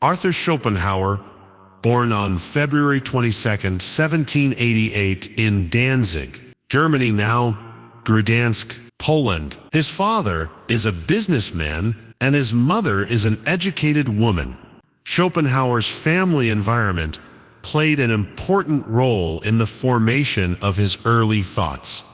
Arthur Schopenhauer, born on February 22, 1788 in Danzig, Germany now, Gdansk, Poland. His father is a businessman and his mother is an educated woman. Schopenhauer's family environment played an important role in the formation of his early thoughts.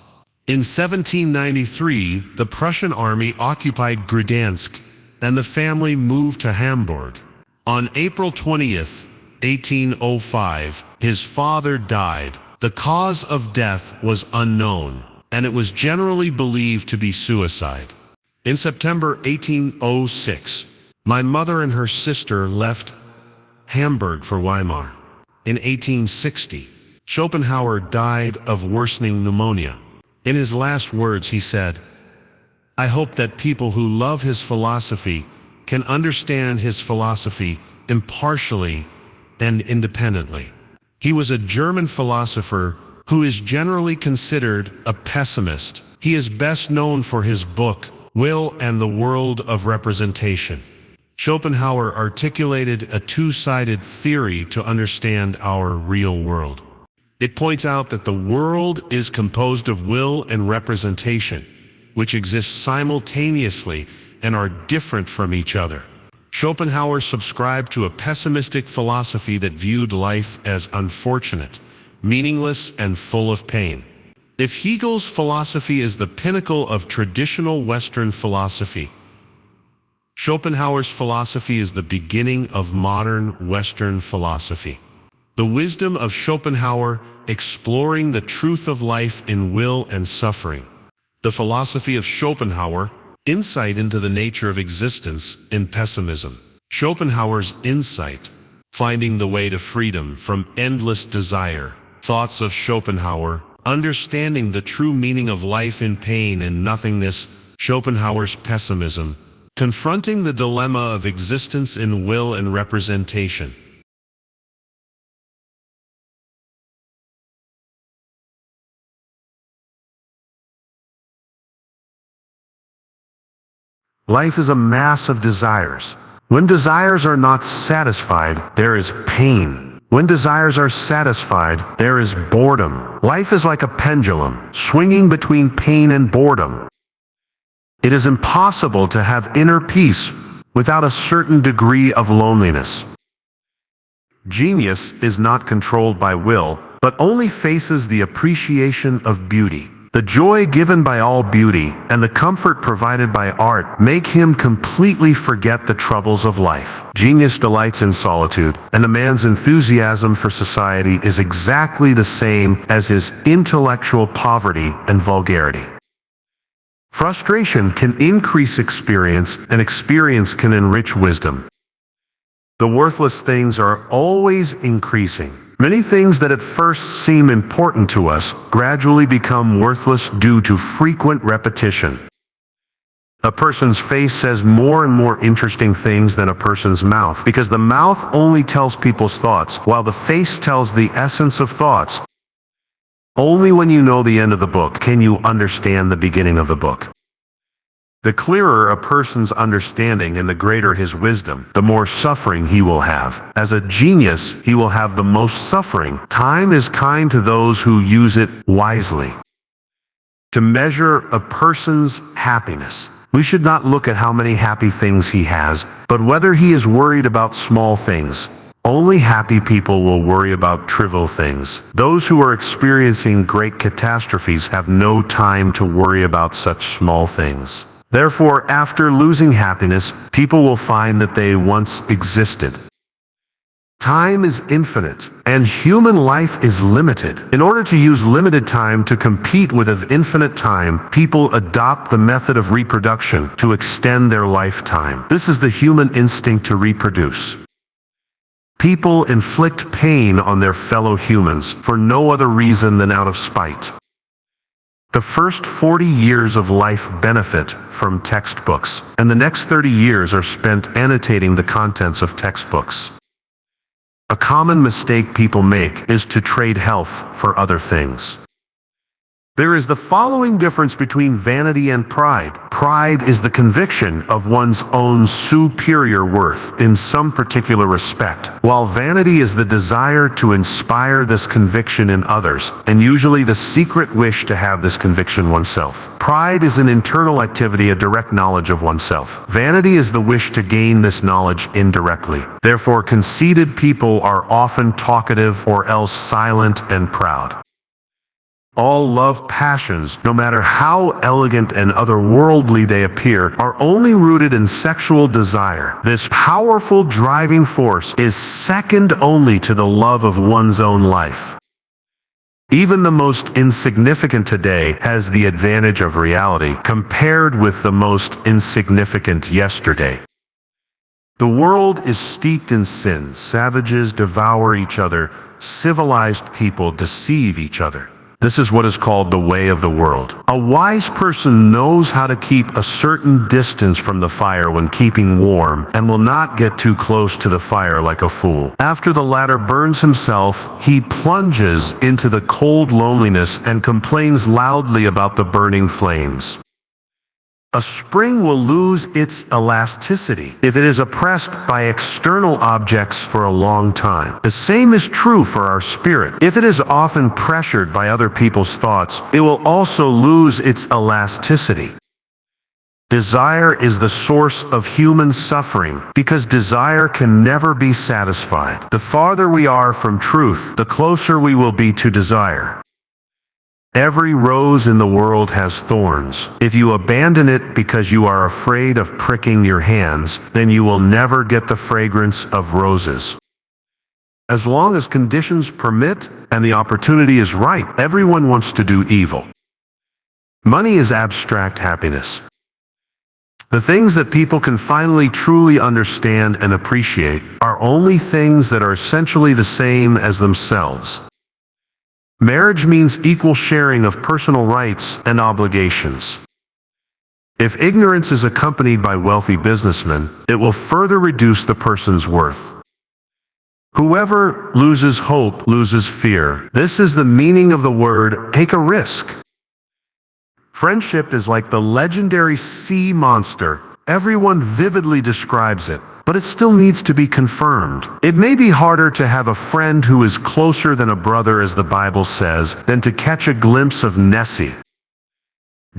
In 1793, the Prussian army occupied Gdansk, and the family moved to Hamburg. On April 20th, 1805, his father died. The cause of death was unknown, and it was generally believed to be suicide. In September 1806, my mother and her sister left Hamburg for Weimar. In 1860, Schopenhauer died of worsening pneumonia. In his last words, he said, "I hope that people who love his philosophy can understand his philosophy impartially and independently." He was a German philosopher who is generally considered a pessimist. He is best known for his book, Will and the World of Representation. Schopenhauer articulated a two-sided theory to understand our real world. It points out that the world is composed of will and representation, which exist simultaneously and are different from each other. Schopenhauer subscribed to a pessimistic philosophy that viewed life as unfortunate, meaningless, and full of pain. If Hegel's philosophy is the pinnacle of traditional Western philosophy, Schopenhauer's philosophy is the beginning of modern Western philosophy. The wisdom of Schopenhauer, exploring the truth of life in will and suffering. The philosophy of Schopenhauer, insight into the nature of existence in pessimism. Schopenhauer's insight, finding the way to freedom from endless desire. Thoughts of Schopenhauer, understanding the true meaning of life in pain and nothingness. Schopenhauer's pessimism, confronting the dilemma of existence in will and representation. Life is a mass of desires. When desires are not satisfied, there is pain. When desires are satisfied, there is boredom. Life is like a pendulum, swinging between pain and boredom. It is impossible to have inner peace without a certain degree of loneliness. Genius is not controlled by will, but only faces the appreciation of beauty. The joy given by all beauty and the comfort provided by art make him completely forget the troubles of life. Genius delights in solitude, and a man's enthusiasm for society is exactly the same as his intellectual poverty and vulgarity. Frustration can increase experience, and experience can enrich wisdom. The worthless things are always increasing. Many things that at first seem important to us gradually become worthless due to frequent repetition. A person's face says more and more interesting things than a person's mouth, because the mouth only tells people's thoughts, while the face tells the essence of thoughts. Only when you know the end of the book can you understand the beginning of the book. The clearer a person's understanding and the greater his wisdom, the more suffering he will have. As a genius, he will have the most suffering. Time is kind to those who use it wisely. To measure a person's happiness, we should not look at how many happy things he has, but whether he is worried about small things. Only happy people will worry about trivial things. Those who are experiencing great catastrophes have no time to worry about such small things. Therefore, after losing happiness, people will find that they once existed. Time is infinite, and human life is limited. In order to use limited time to compete with infinite time, people adopt the method of reproduction to extend their lifetime. This is the human instinct to reproduce. People inflict pain on their fellow humans for no other reason than out of spite. The first 40 years of life benefit from textbooks, and the next 30 years are spent annotating the contents of textbooks. A common mistake people make is to trade health for other things. There is the following difference between vanity and pride. Pride is the conviction of one's own superior worth in some particular respect, while vanity is the desire to inspire this conviction in others, and usually the secret wish to have this conviction oneself. Pride is an internal activity, a direct knowledge of oneself. Vanity is the wish to gain this knowledge indirectly. Therefore, conceited people are often talkative or else silent and proud. All love passions, no matter how elegant and otherworldly they appear, are only rooted in sexual desire. This powerful driving force is second only to the love of one's own life. Even the most insignificant today has the advantage of reality compared with the most insignificant yesterday. The world is steeped in sin. Savages devour each other. Civilized people deceive each other. This is what is called the way of the world. A wise person knows how to keep a certain distance from the fire when keeping warm, and will not get too close to the fire like a fool. After the latter burns himself, he plunges into the cold loneliness and complains loudly about the burning flames. A spring will lose its elasticity if it is oppressed by external objects for a long time. The same is true for our spirit. If it is often pressured by other people's thoughts, it will also lose its elasticity. Desire is the source of human suffering because desire can never be satisfied. The farther we are from truth, the closer we will be to desire. Every rose in the world has thorns. If you abandon it because you are afraid of pricking your hands, then you will never get the fragrance of roses. As long as conditions permit and the opportunity is right, everyone wants to do evil. Money is abstract happiness. The things that people can finally truly understand and appreciate are only things that are essentially the same as themselves. Marriage means equal sharing of personal rights and obligations. If ignorance is accompanied by wealthy businessmen, it will further reduce the person's worth. Whoever loses hope loses fear. This is the meaning of the word take a risk. Friendship is like the legendary sea monster. Everyone vividly describes it, but it still needs to be confirmed. It may be harder to have a friend who is closer than a brother, as the Bible says, than to catch a glimpse of Nessie.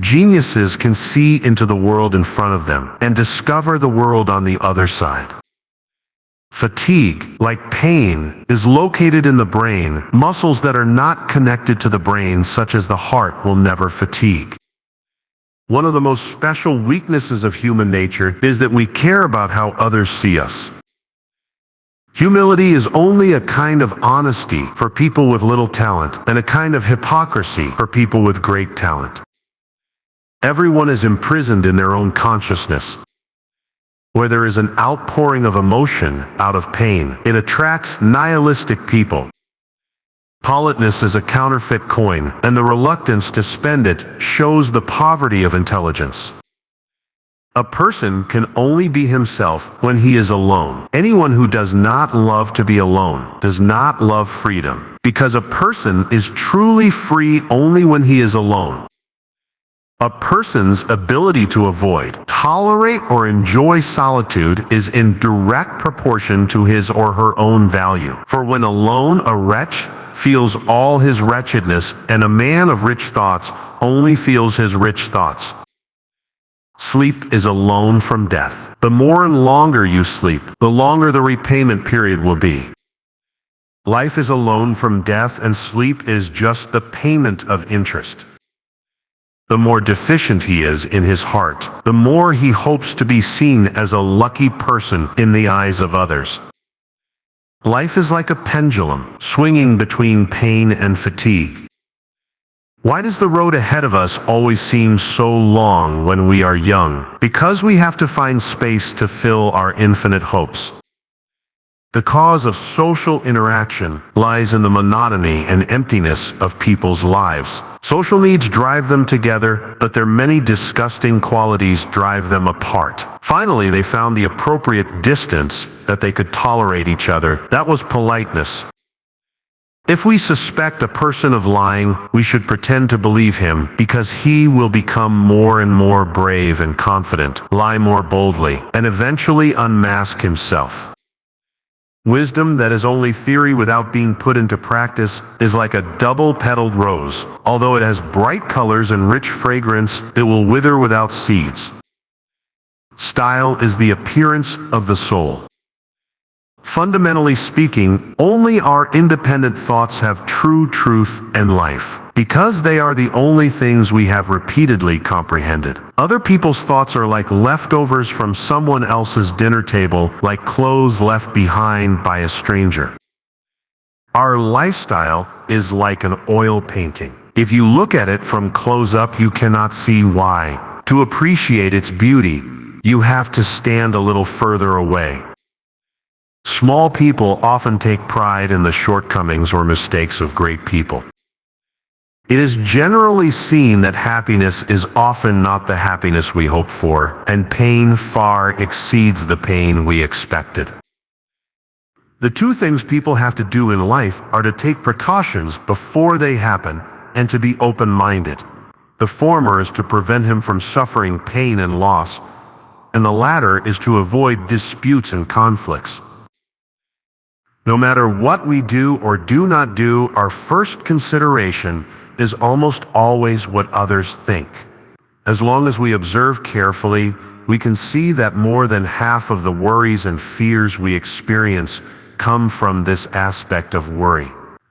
Geniuses can see into the world in front of them and discover the world on the other side. Fatigue, like pain, is located in the brain. Muscles that are not connected to the brain, such as the heart, will never fatigue. One of the most special weaknesses of human nature is that we care about how others see us. Humility is only a kind of honesty for people with little talent and a kind of hypocrisy for people with great talent. Everyone is imprisoned in their own consciousness. Where there is an outpouring of emotion out of pain, it attracts nihilistic people. Politeness is a counterfeit coin, and the reluctance to spend it shows the poverty of intelligence. A person can only be himself when he is alone. Anyone who does not love to be alone does not love freedom, because a person is truly free only when he is alone. A person's ability to avoid, tolerate, or enjoy solitude is in direct proportion to his or her own value. For when alone, a wretch feels all his wretchedness, and a man of rich thoughts only feels his rich thoughts. Sleep is a loan from death. The more and longer you sleep, the longer the repayment period will be. Life is a loan from death, and sleep is just the payment of interest. The more deficient he is in his heart, the more he hopes to be seen as a lucky person in the eyes of others. Life is like a pendulum, swinging between pain and fatigue. Why does the road ahead of us always seem so long when we are young? Because we have to find space to fill our infinite hopes. The cause of social interaction lies in the monotony and emptiness of people's lives. Social needs drive them together, but their many disgusting qualities drive them apart. Finally, they found the appropriate distance that they could tolerate each other. That was politeness. If we suspect a person of lying, we should pretend to believe him, because he will become more and more brave and confident, lie more boldly, and eventually unmask himself. Wisdom that is only theory without being put into practice is like a double-petaled rose. Although it has bright colors and rich fragrance, it will wither without seeds. Style is the appearance of the soul. Fundamentally speaking, only our independent thoughts have true truth and life, because they are the only things we have repeatedly comprehended. Other people's thoughts are like leftovers from someone else's dinner table, like clothes left behind by a stranger. Our lifestyle is like an oil painting. If you look at it from close up, you cannot see why. To appreciate its beauty, you have to stand a little further away. Small people often take pride in the shortcomings or mistakes of great people. It is generally seen that happiness is often not the happiness we hope for, and pain far exceeds the pain we expected. The two things people have to do in life are to take precautions before they happen and to be open-minded. The former is to prevent him from suffering pain and loss, and the latter is to avoid disputes and conflicts. No matter what we do or do not do, our first consideration is almost always what others think. As long as we observe carefully, we can see that more than half of the worries and fears we experience come from this aspect of worry.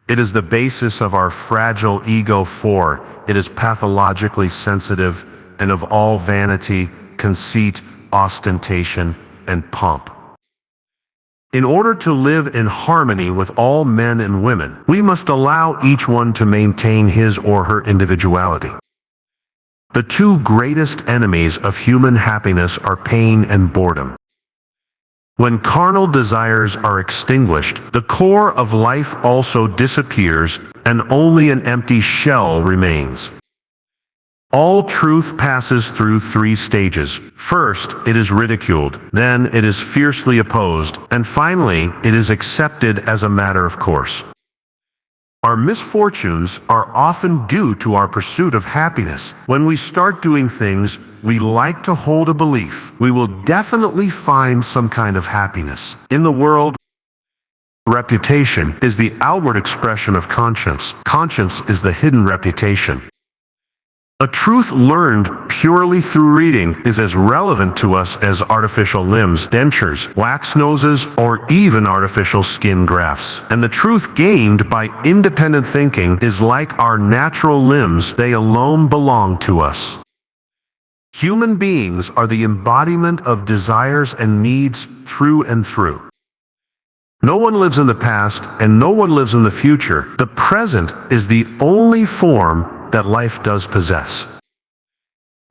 It is the basis of our fragile ego, for it is pathologically sensitive and of all vanity, conceit, ostentation, and pomp. In order to live in harmony with all men and women, we must allow each one to maintain his or her individuality. The two greatest enemies of human happiness are pain and boredom. When carnal desires are extinguished, the core of life also disappears, and only an empty shell remains. All truth passes through three stages. First, it is ridiculed, then it is fiercely opposed, and finally, it is accepted as a matter of course. Our misfortunes are often due to our pursuit of happiness. When we start doing things we like to hold a belief, we will definitely find some kind of happiness. In the world, reputation is the outward expression of conscience. Conscience is the hidden reputation. A truth learned purely through reading is as relevant to us as artificial limbs, dentures, wax noses, or even artificial skin grafts. And the truth gained by independent thinking is like our natural limbs; they alone belong to us. Human beings are the embodiment of desires and needs through and through. No one lives in the past, and no one lives in the future. The present is the only form that life does possess.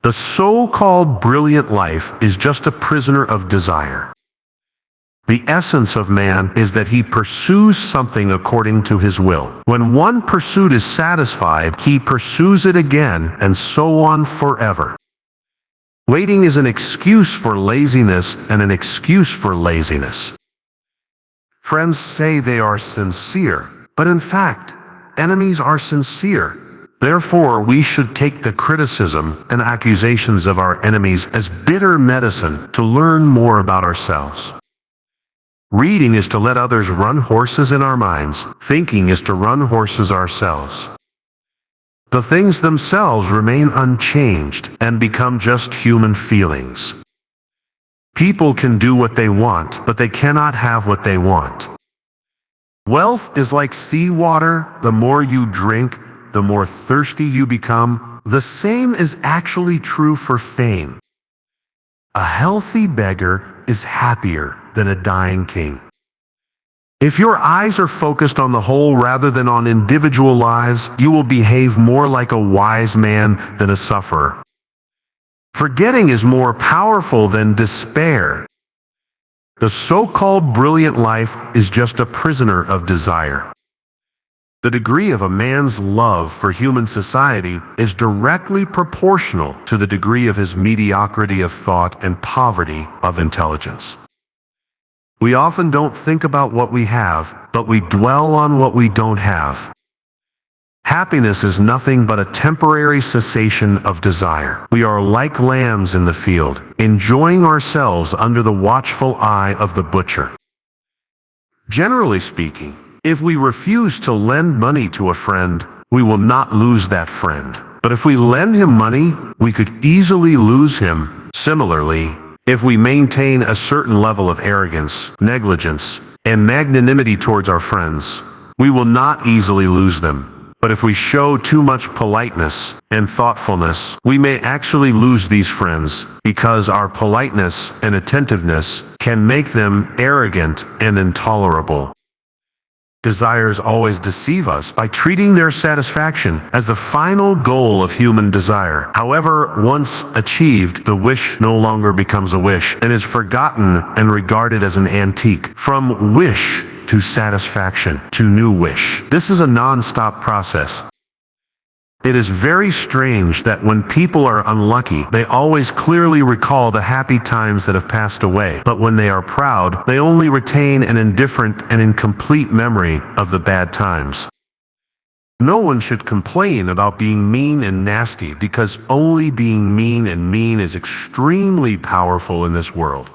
The so-called brilliant life is just a prisoner of desire. The essence of man is that he pursues something according to his will. When one pursuit is satisfied, he pursues it again, and so on forever. Waiting is an excuse for laziness and an excuse for laziness. Friends say they are sincere, but in fact, enemies are sincere. Therefore, we should take the criticism and accusations of our enemies as bitter medicine to learn more about ourselves. Reading is to let others run horses in our minds. Thinking is to run horses ourselves. The things themselves remain unchanged and become just human feelings. People can do what they want, but they cannot have what they want. Wealth is like seawater. The more you drink, the more thirsty you become. The same is actually true for fame. A healthy beggar is happier than a dying king. If your eyes are focused on the whole rather than on individual lives, you will behave more like a wise man than a sufferer. Forgetting is more powerful than despair. The so-called brilliant life is just a prisoner of desire. The degree of a man's love for human society is directly proportional to the degree of his mediocrity of thought and poverty of intelligence. We often don't think about what we have, but we dwell on what we don't have. Happiness is nothing but a temporary cessation of desire. We are like lambs in the field, enjoying ourselves under the watchful eye of the butcher. Generally speaking, if we refuse to lend money to a friend, we will not lose that friend. But if we lend him money, we could easily lose him. Similarly, if we maintain a certain level of arrogance, negligence, and magnanimity towards our friends, we will not easily lose them. But if we show too much politeness and thoughtfulness, we may actually lose these friends, because our politeness and attentiveness can make them arrogant and intolerable. Desires always deceive us by treating their satisfaction as the final goal of human desire. However, once achieved, the wish no longer becomes a wish and is forgotten and regarded as an antique. From wish to satisfaction to new wish. This is a non-stop process. It is very strange that when people are unlucky, they always clearly recall the happy times that have passed away. But when they are proud, they only retain an indifferent and incomplete memory of the bad times. No one should complain about being mean and nasty, because only being mean and mean is extremely powerful in this world.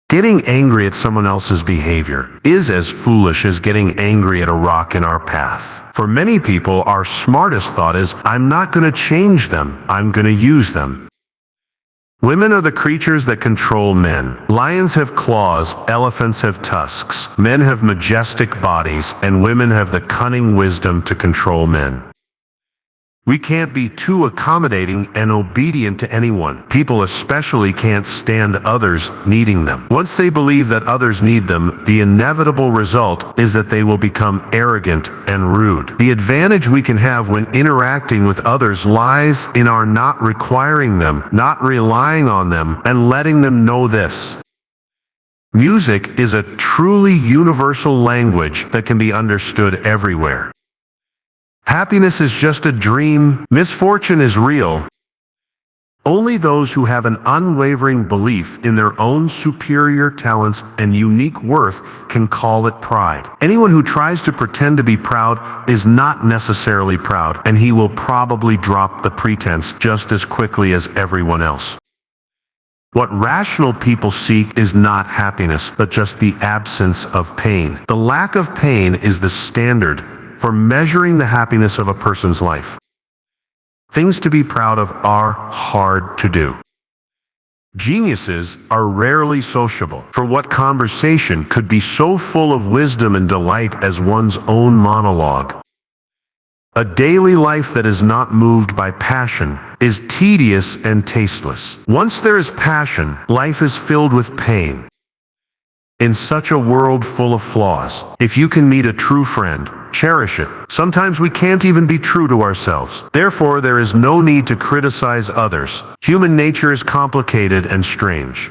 Getting angry at someone else's behavior is as foolish as getting angry at a rock in our path. For many people, our smartest thought is, I'm not going to change them, I'm going to use them. Women are the creatures that control men. Lions have claws, elephants have tusks. Men have majestic bodies, and women have the cunning wisdom to control men. We can't be too accommodating and obedient to anyone. People especially can't stand others needing them. Once they believe that others need them, the inevitable result is that they will become arrogant and rude. The advantage we can have when interacting with others lies in our not requiring them, not relying on them, and letting them know this. Music is a truly universal language that can be understood everywhere. Happiness is just a dream. Misfortune is real. Only those who have an unwavering belief in their own superior talents and unique worth can call it pride. Anyone who tries to pretend to be proud is not necessarily proud, and he will probably drop the pretense just as quickly as everyone else. What rational people seek is not happiness, but just the absence of pain. The lack of pain is the standard for measuring the happiness of a person's life. Things to be proud of are hard to do. Geniuses are rarely sociable, for what conversation could be so full of wisdom and delight as one's own monologue? A daily life that is not moved by passion is tedious and tasteless. Once there is passion, life is filled with pain. In such a world full of flaws, if you can meet a true friend, cherish it. Sometimes we can't even be true to ourselves. Therefore, there is no need to criticize others. Human nature is complicated and strange.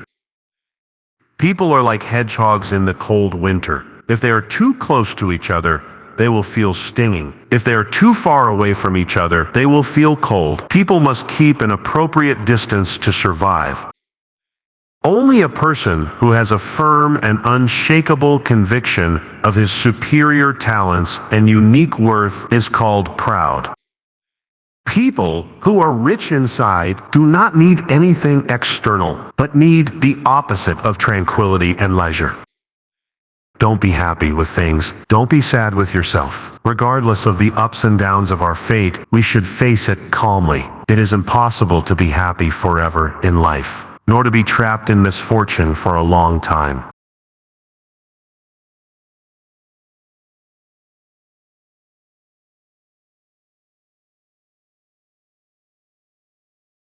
People are like hedgehogs in the cold winter. If they are too close to each other, they will feel stinging. If they are too far away from each other, they will feel cold. People must keep an appropriate distance to survive. Only a person who has a firm and unshakable conviction of his superior talents and unique worth is called proud. People who are rich inside do not need anything external, but need the opposite of tranquility and leisure. Don't be happy with things. Don't be sad with yourself. Regardless of the ups and downs of our fate, we should face it calmly. It is impossible to be happy forever in life, nor to be trapped in misfortune for a long time.